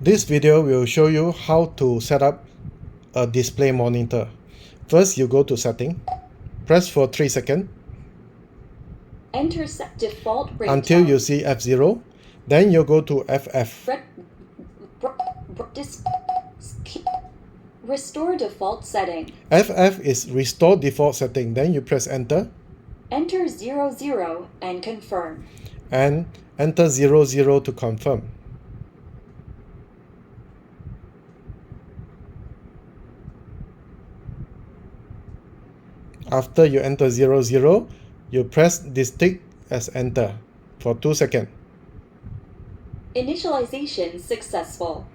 This video will show you how to set up a display monitor. First, you go to setting, press for 3 seconds Enter set default ringtone until you see F0. Then you go to FF. Restore default setting. FF is restore default setting. Then you press enter Enter 00 and confirm. and enter 00 to confirm. After you enter 00, you press this tick as enter for 2 seconds. Initialization successful.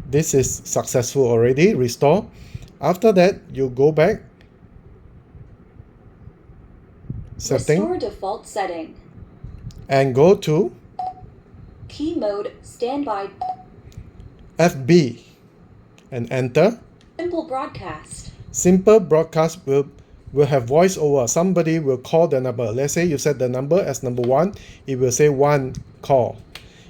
This is successful already, restore. After that, you go back, setting, Restore default setting. and go to Key mode standby. FB and enter. Simple broadcast. Simple broadcast will have voiceover. Somebody will call the number. Let's say you set the number as number 1, it will say 1 call.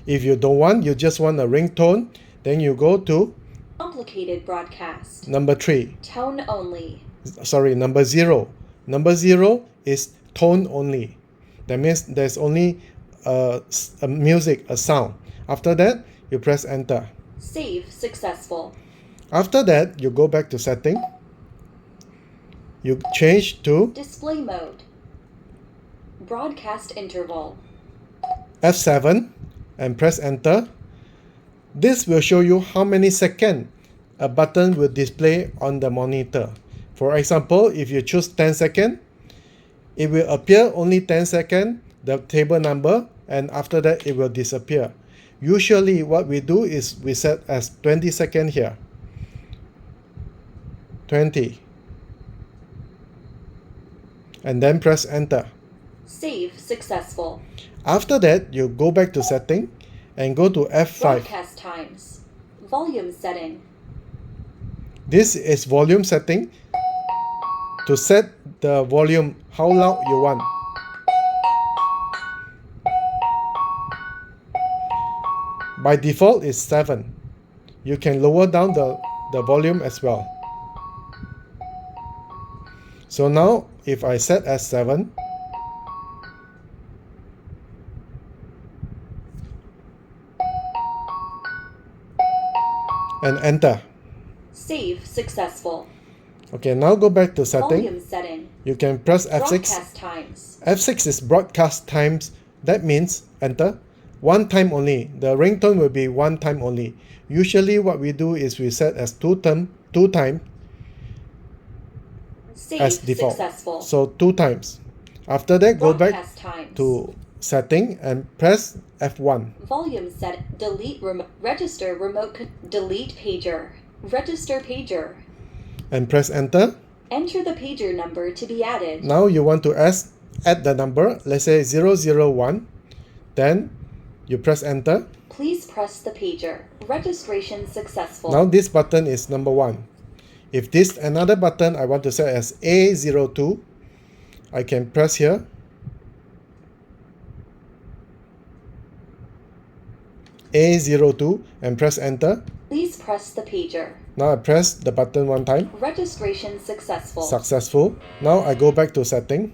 If you don't want, you just want a ringtone, then you go to Complicated broadcast. number 3. Tone only. Sorry, number 0. Number 0 is tone only. That means there's only a music, a sound. After that, you press enter. Save successful. After that, you go back to setting. You change to Display mode. Broadcast interval. F7 and press enter. This will show you how many seconds a button will display on the monitor. For example, if you choose 10 seconds, it will appear only 10 seconds, the table number, and after that it will disappear. Usually what we do is we set as 20 seconds here. 20. And then press enter. Save successful. After that, you go back to setting and go to F5. Broadcast times. Volume setting. This is volume setting. To set the volume how loud you want. By default is 7. You can lower down the volume as well. So now if I set as 7, and enter. Save successful. Okay, now go back to setting. Volume setting. You can press F6. Broadcast times. F6 is broadcast times. That means enter. One time only. The ringtone will be one time only. Usually what we do is we set as two times Save as default. successful. So 2 times. After that, go back Broadcast times. to setting and press F1. Volume set. Delete register remote delete pager. Register pager. And press enter. Enter the pager number to be added. Now you want to add the number. Let's say 001. Then you press enter. Please press the pager. Registration successful. Now this button is number 1. If this another button I want to set as A02, I can press here. A02 and press enter. Please press the pager. Now I press the button one time. Registration successful. Successful. Now I go back to setting.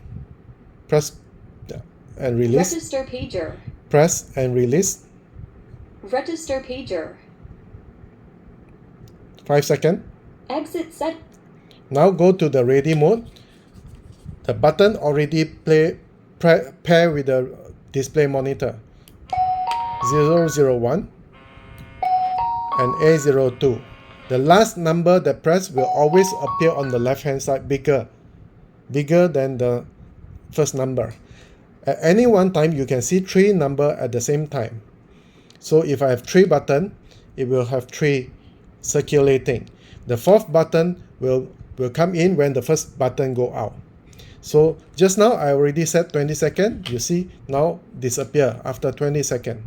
Press and release. Register pager. Press and release. Register pager. 5 seconds. Exit set. Now go to the ready mode. The button already pair with the display monitor. 001 and A02. The last number that press will always appear on the left hand side bigger than the first number. At any one time you can see 3 numbers at the same time. So if I have 3 buttons, it will have 3 circulating. The 4th button will come in when the first button go out. So just now I already set 20 seconds. You see now disappear after 20 seconds.